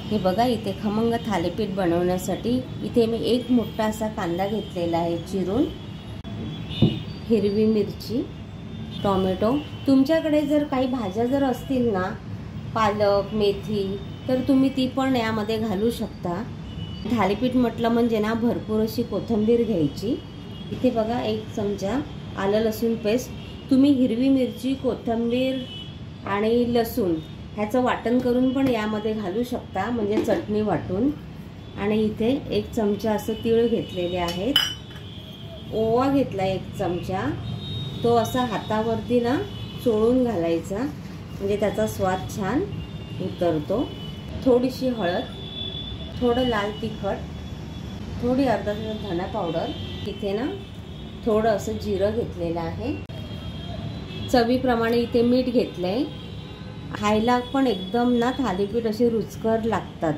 हे बघा इथे खमंग थालीपीठ बनवण्यासाठी इथे मी एक मोठा असा कांदा घेतलेला आहे चिरून, हिरवी मिरची, टोमॅटो, तुमच्याकडे जर काही भाज्या जर असतील ना, पालक, मेथी, तर तुम्ही ती पण यामध्ये घालू शकता। थालीपीठ म्हटलं म्हणजे ना भरपूर अशी कोथिंबीर घ्यायची। इथे बघा 1 चमचा आलं लसूण पेस्ट, तुम्ही हिरवी मिरची, कोथिंबीर आणि लसूण ह्याचं वाटण करून पण यामध्ये घालू शकता, म्हणजे चटणी वाटून। आणि इथे 1 चमचा असं तीळ घेतलेले आहेत, ओवा घेतला 1 चमचा, तो असा हातावरती ना चोळून घालायचा, म्हणजे त्याचा स्वाद छान उतरतो। थोडीशी हळद, थोडं लाल तिखट, थोडी अर्धा चमचा धना पावडर, इथे ना थोडं असं जिरं घेतलेलं आहे, चवीप्रमाणे इथे मीठ घेतलंय। खायला पण एकदम ना थालीपीठ असे रुचकर लागतात।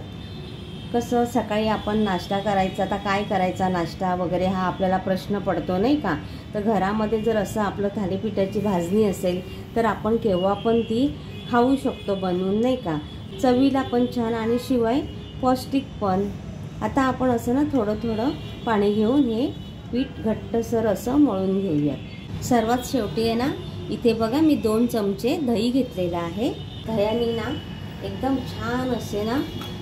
कसं सकाळी आपण नाश्ता करायचा, आता काय करायचा नाश्ता वगैरे हा आपल्याला प्रश्न पडतो नाही का, तर घरामध्ये जर असं आपलं थालीपीठाची भाजणी असेल तर आपण केव्हा पण ती खाऊ शकतो बनवून नाही का, चवीला पण छान आणि शिवाय पौष्टिक पण। आता आपण असं ना थोडं थोडं पाणी घेऊन हे पीठ घट्टसर असं मळून घेऊया। सर्वात शेवटी आहे ना इथे बघा मी 2 चमचे दही घेतलेला आहे। दह्याने ना एकदम छान असे ना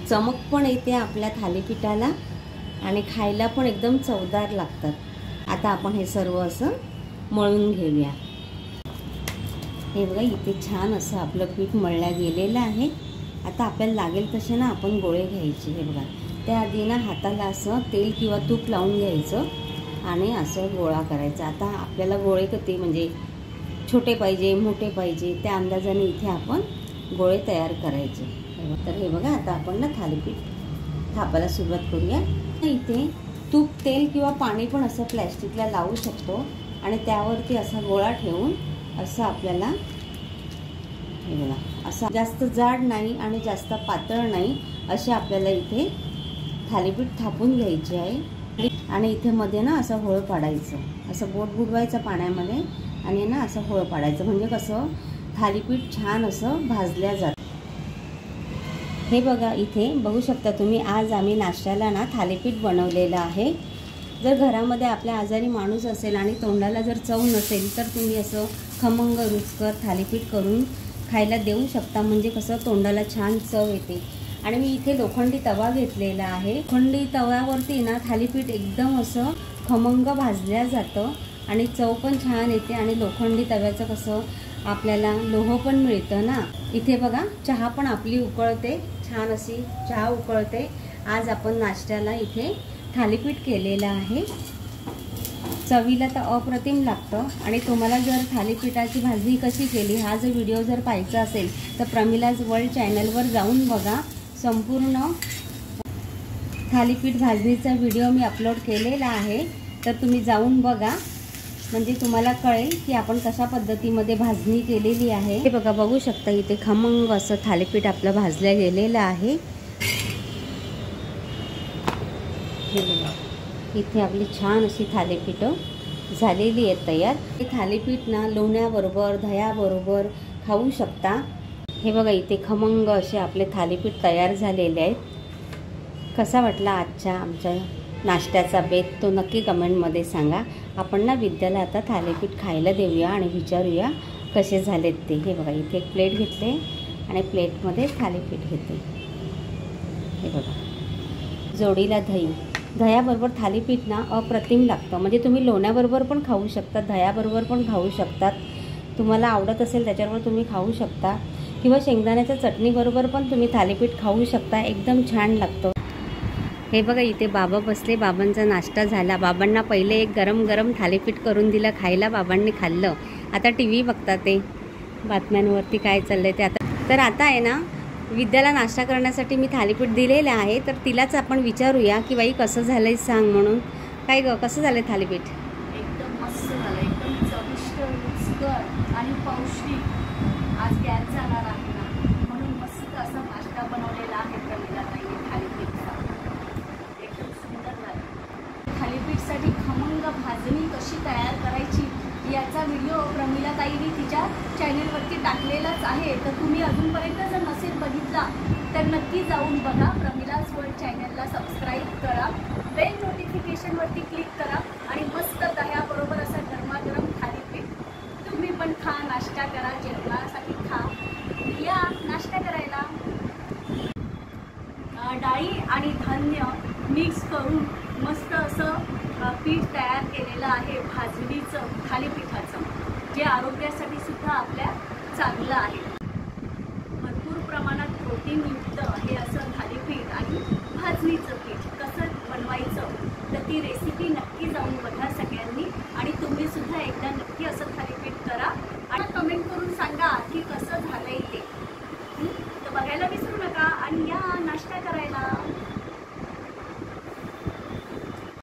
चमक पण येते आपल्या थालीपीठाला आणि खायला पण एकदम चवदार लागतात। आता आपण हे सर्व असं मळून घेऊया। हे बघा इथे छान असं आपलं पीठ मळलं गेलेलं आहे। आता आपल्याला लागेल तसे ना आपण गोळे घ्यायचे। हे बघा त्याआधी ना हाताला असं तेल किंवा तूप लावून घ्यायचं आणि असं गोळा करायचा। आता आपल्याला गोळे किती म्हणजे छोटे पाहिजे मोठे पाहिजे त्या अंदाजाने इथे आपण गोळे तयार करायचे। तर हे बघा आता आपण ना थालीपीठ थापायला सुरुवात करूया। इथे तूप, तेल किंवा पाणी पण असं प्लॅस्टिकला लावू शकतो आणि त्यावरती असा गोळा ठेवून असं आपल्याला हे बघा असं जास्त जाड नाही आणि जास्त पातळ नाही असे आपल्याला इथे थालीपीठ थापून घ्यायचे आहे। आणि इथे मध्ये ना असं होळ पाडायचं, असं बोट बुडवायचं पाण्यामध्ये आणि ना असं होळ पाडायचं, म्हणजे कसं थालीपीठ छान असं भाजल्या जातं। हे बघा इथे बघू शकता तुम्ही, आज आम्ही नाश्त्याला ना थालीपीठ बनवलेलं आहे। जर घरामध्ये आपल्या आजारी माणूस असेल आणि तोंडाला जर चव नसेल तर तुम्ही असं खमंग रुचकर थालीपीठ करून खायला देऊ शकता, म्हणजे कसं तोंडाला छान चव येते। आणि मी इथे लोखंडी तवा घेतलेला आहे। लोखंडी तव्यावरती ना थालीपीठ एकदम असं खमंग भाजल्या जातं आणि चव पण छान येते आणि लोखंडी तव्याचं कसं आपल्याला लोह पण मिळतं ना। इथे बघा चहा पण आपली उकळते, छान अशी चहा उकळते। आज आपण नाश्त्याला इथे थालीपीठ केलेलं आहे, चवीला तर अप्रतिम लागतं। आणि तुम्हाला जर थालीपीठाची भाजणी कशी केली हा जर व्हिडिओ जर पाहायचा असेल तर प्रमिलाज वर्ल्ड चॅनलवर जाऊन बघा, संपूर्ण थालीपीठ भाजणीचा व्हिडिओ मी अपलोड केलेला आहे, तर तुम्ही जाऊन बघा, म्हणजे तुम्हाला कळेल की आपण कशा पद्धतीमध्ये भाजणी केलेली आहे। हे बघा बघू शकता इथे खमंग असं थालीपीठ आपलं भाजलं गेलेलं आहे। हे बघा इथे आपली छान अशी थालीपीठं झालेली आहेत तयार। हे थालीपीठ ना लोण्याबरोबर दह्याबरोबर खाऊ शकता। हे बघा इथे खमंग असे आपले थालीपीठ तयार झालेले आहेत। कसा वाटला आजच्या आमच्या नाश्त्याचा बेत तो नक्की कमेंटमध्ये सांगा। आपण ना विद्याला आता थालीपीठ खायला देऊया आणि विचारूया कसे झालेत ते। हे बघा इथे एक प्लेट घेतले आणि प्लेटमध्ये थालीपीठ घेते। हे बघा जोडीला दही, दह्याबरोबर थालीपीठ ना अप्रतिम लागतं, म्हणजे तुम्ही लोण्याबरोबर पण खाऊ शकता, दह्याबरोबर पण खाऊ शकतात, तुम्हाला आवडत असेल त्याच्याबरोबर तुम्ही खाऊ शकता, किंवा शेंगदाण्याच्या चटणीबरोबर पण तुम्ही थालीपीठ खाऊ शकता, एकदम छान लागतं। हे बघा इथे बाबा बसले, बाबांचा नाश्ता झाला। बाबांना पहिले एक गरम गरम थालीपीठ करून दिलं खायला, बाबांनी खाल्लं। आता TV बघतात ते, बातम्यांवरती काय चाललंय ते। तर आता आहे ना विद्याला नाश्ता करण्यासाठी मी थालीपीठ दिलेलं आहे, तर तिलाच आपण विचारूया की बाई कसं झालंय सांग म्हणून। काय ग कसं झालंय थालीपीठ? एकदम मस्त झालं, एकदम चविष्ट, रुचकर आणि पौष्टिक। आज गॅस जाणार आहे ना, म्हणून मस्त असा नाश्ता बनवलेला आहे प्रमिला ताईने थालीपीठचा, एकदम सुंदर झालं। थालीपीठसाठी खमंग भाजणी कशी तयार करायची याचा व्हिडिओ प्रमिला ताईने तिच्या चॅनलवरती टाकलेलाच आहे, तर तुम्ही अजूनपर्यंत जर नसेल बघितला तर नक्की नक्की जाऊन बघा. प्रमिलाज वर्ल्ड चॅनलला सबस्क्राईब करा, बेल नोटिफिकेशनवरती क्लिक करा आणि मस्त दह्याबरोबर असं गरमागरम थालीपीठ तुम्ही पण खा, नाश्ता करा, जेवणासाठी खा, या नाश्ता करायला. डाळी आणि धान्य मिक्स करून मस्त असं पीठ तयार केलेलं आहे भाजणीचं थालीपीठाचं, जे आरोग्यासाठी सुद्धा आपल्या चांगलं आहे. भरपूर प्रमाणात प्रोटीनयुक्त हे असं थालीपीठ आणि भाजणीचं पीठ कसं बनवायचं तर ती रेसिपी नक्की जाऊन बघा.